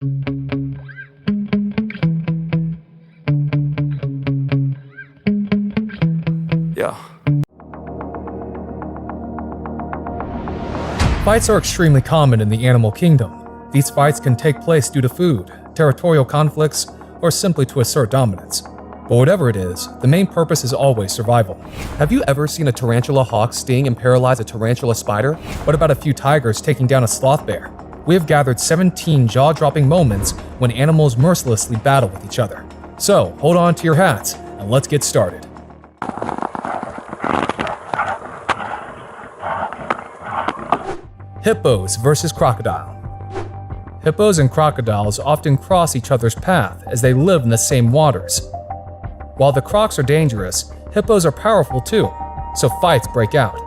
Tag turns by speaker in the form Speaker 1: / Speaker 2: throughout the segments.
Speaker 1: Yeah.
Speaker 2: Fights are extremely common in the animal kingdom. These fights can take place due to food, territorial conflicts, or simply to assert dominance. But whatever it is, the main purpose is always survival. Have you ever seen a tarantula hawk sting and paralyze a tarantula spider? What about a few tigers taking down a sloth bear? We have gathered 17 jaw-dropping moments when animals mercilessly battle with each other. So, hold on to your hats, and let's get started. Hippos versus crocodile. Hippos and crocodiles often cross each other's path as they live in the same waters. While the crocs are dangerous, hippos are powerful too, so fights break out.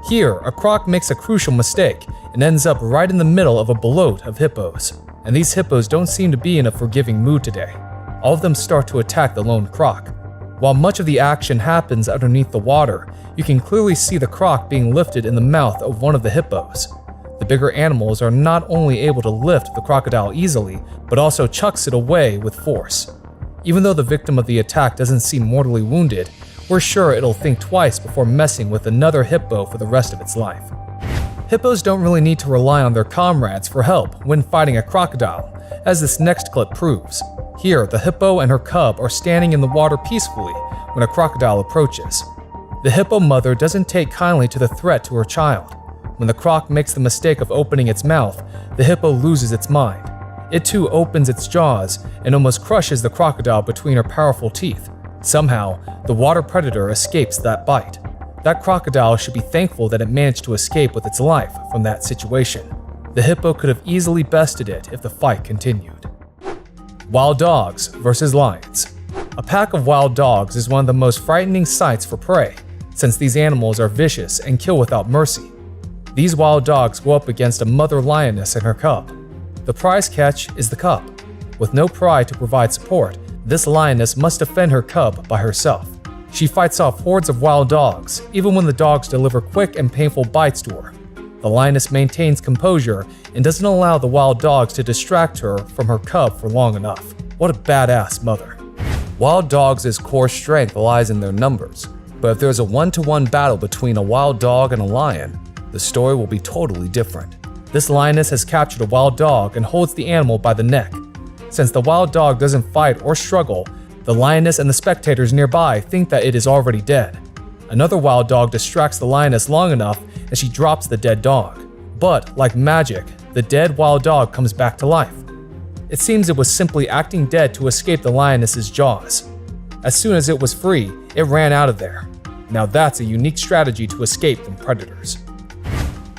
Speaker 2: Here, a croc makes a crucial mistake and ends up right in the middle of a bloat of hippos. And these hippos don't seem to be in a forgiving mood today. All of them start to attack the lone croc. While much of the action happens underneath the water, you can clearly see the croc being lifted in the mouth of one of the hippos. The bigger animals are not only able to lift the crocodile easily, but also chucks it away with force. Even though the victim of the attack doesn't seem mortally wounded, we're sure it'll think twice before messing with another hippo for the rest of its life. Hippos don't really need to rely on their comrades for help when fighting a crocodile, as this next clip proves. Here, the hippo and her cub are standing in the water peacefully when a crocodile approaches. The hippo mother doesn't take kindly to the threat to her child. When the croc makes the mistake of opening its mouth, the hippo loses its mind. It too opens its jaws and almost crushes the crocodile between her powerful teeth. Somehow, the water predator escapes that bite. That crocodile should be thankful that it managed to escape with its life from that situation. The hippo could have easily bested it if the fight continued. Wild dogs versus lions. A pack of wild dogs is one of the most frightening sights for prey, since these animals are vicious and kill without mercy. These wild dogs go up against a mother lioness and her cub. The prize catch is the cub. With no pride to provide support, this lioness must defend her cub by herself. She fights off hordes of wild dogs, even when the dogs deliver quick and painful bites to her. The lioness maintains composure and doesn't allow the wild dogs to distract her from her cub for long enough. What a badass mother. Wild dogs' core strength lies in their numbers, but if there's a one-to-one battle between a wild dog and a lion, the story will be totally different. This lioness has captured a wild dog and holds the animal by the neck. Since the wild dog doesn't fight or struggle, the lioness and the spectators nearby think that it is already dead. Another wild dog distracts the lioness long enough and she drops the dead dog. But, like magic, the dead wild dog comes back to life. It seems it was simply acting dead to escape the lioness's jaws. As soon as it was free, it ran out of there. Now that's a unique strategy to escape from predators.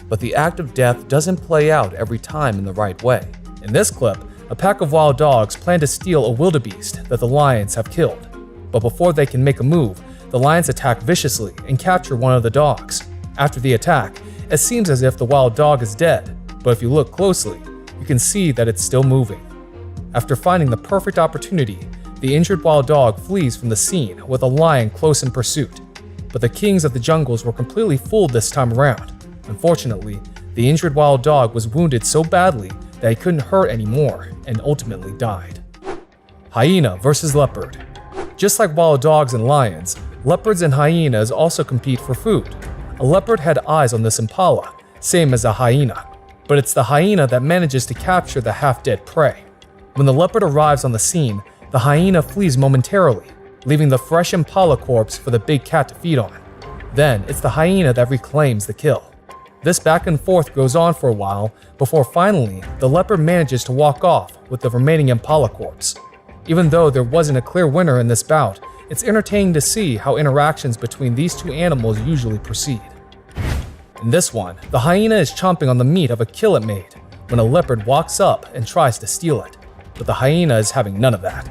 Speaker 2: But the act of death doesn't play out every time in the right way. In this clip, a pack of wild dogs plan to steal a wildebeest that the lions have killed. But before they can make a move, the lions attack viciously and capture one of the dogs. After the attack, it seems as if the wild dog is dead, but if you look closely, you can see that it's still moving. After finding the perfect opportunity, the injured wild dog flees from the scene with a lion close in pursuit. But the kings of the jungles were completely fooled this time around. Unfortunately, the injured wild dog was wounded so badly that he couldn't hurt anymore and ultimately died. Hyena versus leopard. Just like wild dogs and lions, leopards and hyenas also compete for food. A leopard had eyes on this impala, same as a hyena, but it's the hyena that manages to capture the half-dead prey. When the leopard arrives on the scene, the hyena flees momentarily, leaving the fresh impala corpse for the big cat to feed on. Then, it's the hyena that reclaims the kill. This back and forth goes on for a while before finally the leopard manages to walk off with the remaining impala corpse. Even though there wasn't a clear winner in this bout, it's entertaining to see how interactions between these two animals usually proceed. In this one, the hyena is chomping on the meat of a kill it made when a leopard walks up and tries to steal it, but the hyena is having none of that.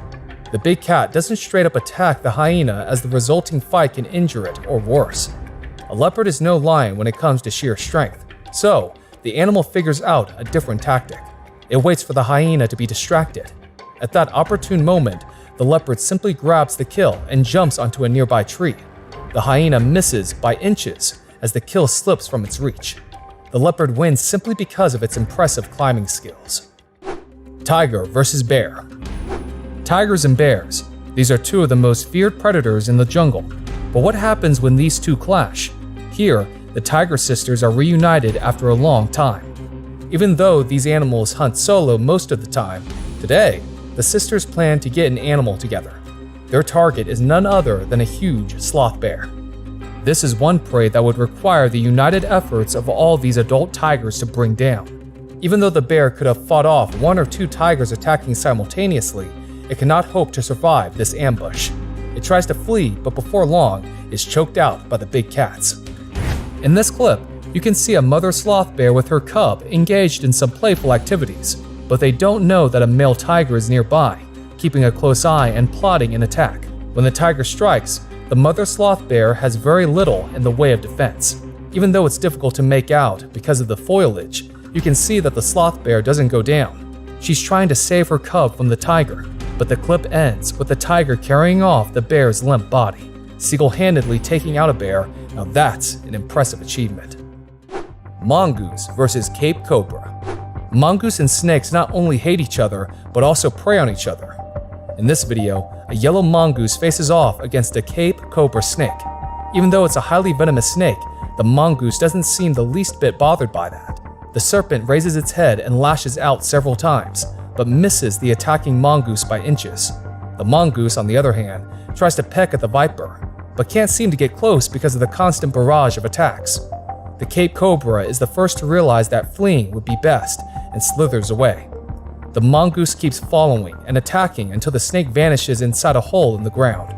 Speaker 2: The big cat doesn't straight up attack the hyena as the resulting fight can injure it or worse. A leopard is no lion when it comes to sheer strength, so the animal figures out a different tactic. It waits for the hyena to be distracted. At that opportune moment, the leopard simply grabs the kill and jumps onto a nearby tree. The hyena misses by inches as the kill slips from its reach. The leopard wins simply because of its impressive climbing skills. Tiger versus bear. Tigers and bears. These are two of the most feared predators in the jungle. But what happens when these two clash? Here, the tiger sisters are reunited after a long time. Even though these animals hunt solo most of the time, today, the sisters plan to get an animal together. Their target is none other than a huge sloth bear. This is one prey that would require the united efforts of all these adult tigers to bring down. Even though the bear could have fought off one or two tigers attacking simultaneously, it cannot hope to survive this ambush. It tries to flee, but before long, is choked out by the big cats. In this clip, you can see a mother sloth bear with her cub engaged in some playful activities, but they don't know that a male tiger is nearby, keeping a close eye and plotting an attack. When the tiger strikes, the mother sloth bear has very little in the way of defense. Even though it's difficult to make out because of the foliage, you can see that the sloth bear doesn't go down. She's trying to save her cub from the tiger, but the clip ends with the tiger carrying off the bear's limp body, single-handedly taking out a bear. Now that's an impressive achievement. Mongoose versus Cape Cobra. Mongoose and snakes not only hate each other, but also prey on each other. In this video, a yellow mongoose faces off against a Cape Cobra snake. Even though it's a highly venomous snake, the mongoose doesn't seem the least bit bothered by that. The serpent raises its head and lashes out several times, but misses the attacking mongoose by inches. The mongoose, on the other hand, tries to peck at the viper, but can't seem to get close because of the constant barrage of attacks. The Cape Cobra is the first to realize that fleeing would be best and slithers away. The mongoose keeps following and attacking until the snake vanishes inside a hole in the ground.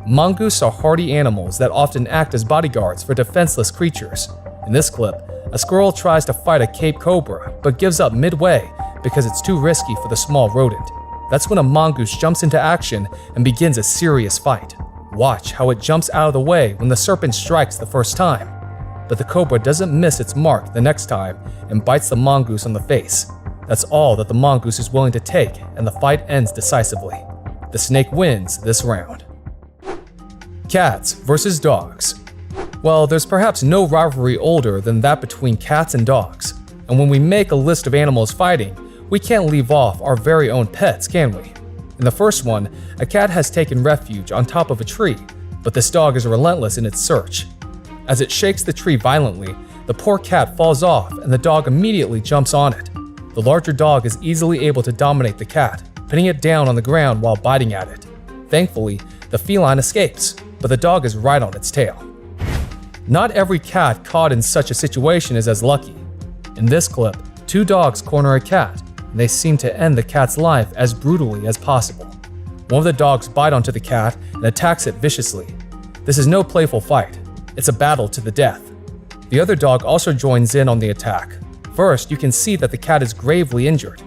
Speaker 2: Mongoose are hardy animals that often act as bodyguards for defenseless creatures. In this clip, a squirrel tries to fight a Cape Cobra but gives up midway because it's too risky for the small rodent. That's when a mongoose jumps into action and begins a serious fight. Watch how it jumps out of the way when the serpent strikes the first time. But the cobra doesn't miss its mark the next time and bites the mongoose on the face. That's all that the mongoose is willing to take, and the fight ends decisively. The snake wins this round. Cats versus dogs. Well, there's perhaps no rivalry older than that between cats and dogs. And when we make a list of animals fighting, we can't leave off our very own pets, can we? In the first one, a cat has taken refuge on top of a tree, but this dog is relentless in its search. As it shakes the tree violently, the poor cat falls off and the dog immediately jumps on it. The larger dog is easily able to dominate the cat, pinning it down on the ground while biting at it. Thankfully, the feline escapes, but the dog is right on its tail. Not every cat caught in such a situation is as lucky. In this clip, two dogs corner a cat, and they seem to end the cat's life as brutally as possible. One of the dogs bites onto the cat and attacks it viciously. This is no playful fight. It's a battle to the death. The other dog also joins in on the attack. First, you can see that the cat is gravely injured.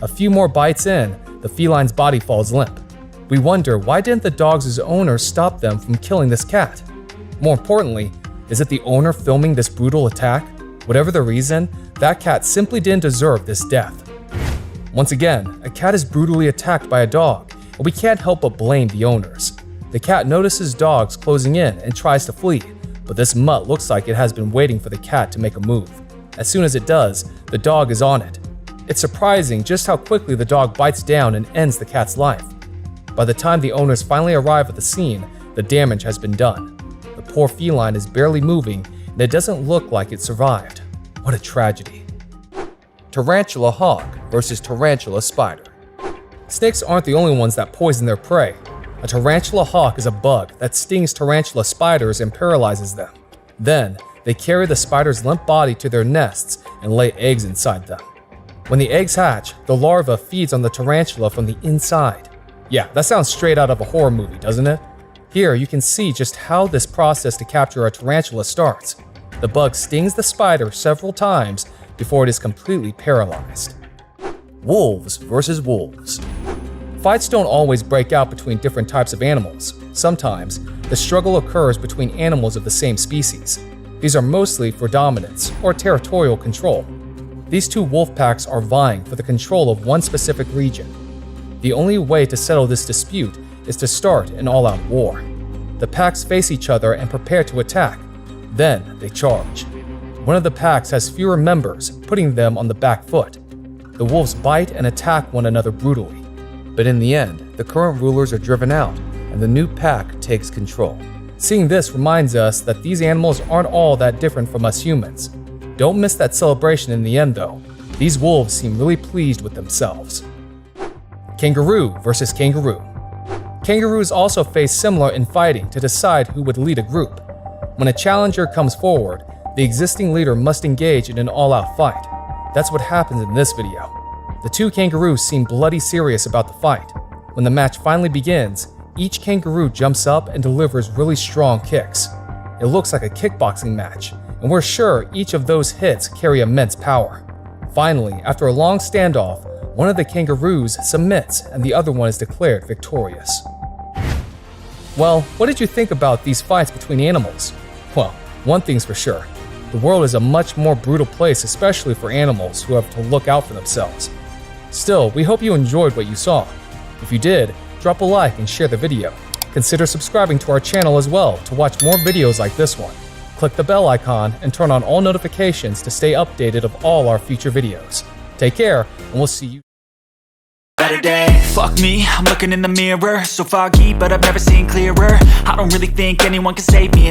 Speaker 2: A few more bites in, the feline's body falls limp. We wonder, why didn't the dog's owner stop them from killing this cat? More importantly, is it the owner filming this brutal attack? Whatever the reason, that cat simply didn't deserve this death. Once again, a cat is brutally attacked by a dog, and we can't help but blame the owners. The cat notices dogs closing in and tries to flee, but this mutt looks like it has been waiting for the cat to make a move. As soon as it does, the dog is on it. It's surprising just how quickly the dog bites down and ends the cat's life. By the time the owners finally arrive at the scene, the damage has been done. The poor feline is barely moving, and it doesn't look like it survived. What a tragedy. Tarantula hawk versus tarantula spider. Snakes aren't the only ones that poison their prey. A tarantula hawk is a bug that stings tarantula spiders and paralyzes them. Then, they carry the spider's limp body to their nests and lay eggs inside them. When the eggs hatch, the larva feeds on the tarantula from the inside. Yeah, that sounds straight out of a horror movie, doesn't it? Here, you can see just how this process to capture a tarantula starts. The bug stings the spider several times before it is completely paralyzed. Wolves versus wolves. Fights don't always break out between different types of animals. Sometimes, the struggle occurs between animals of the same species. These are mostly for dominance or territorial control. These two wolf packs are vying for the control of one specific region. The only way to settle this dispute is to start an all-out war. The packs face each other and prepare to attack. Then they charge. One of the packs has fewer members, putting them on the back foot. the wolves bite and attack one another brutally. But in the end, the current rulers are driven out, and the new pack takes control. Seeing this reminds us that these animals aren't all that different from us humans. Don't miss that celebration in the end though. These wolves seem really pleased with themselves. Kangaroo versus kangaroo. Kangaroos also face similar in fighting to decide who would lead a group. When a challenger comes forward, the existing leader must engage in an all-out fight. That's what happens in this video. The two kangaroos seem bloody serious about the fight. When the match finally begins, each kangaroo jumps up and delivers really strong kicks. It looks like a kickboxing match, and we're sure each of those hits carry immense power. Finally, after a long standoff, one of the kangaroos submits and the other one is declared victorious. Well, what did you think about these fights between animals? Well, one thing's for sure. The world is a much more brutal place, especially for animals who have to look out for themselves. Still, we hope you enjoyed what you saw. If you did, drop a like and share the video. Consider subscribing to our channel as well to watch more videos like this one. Click the bell icon and turn on all notifications to stay updated of all our future videos. Take care, and we'll see you.
Speaker 1: Better day. Fuck me, I'm looking in the mirror, so foggy, but I've never seen clearer. I don't really think anyone can save me.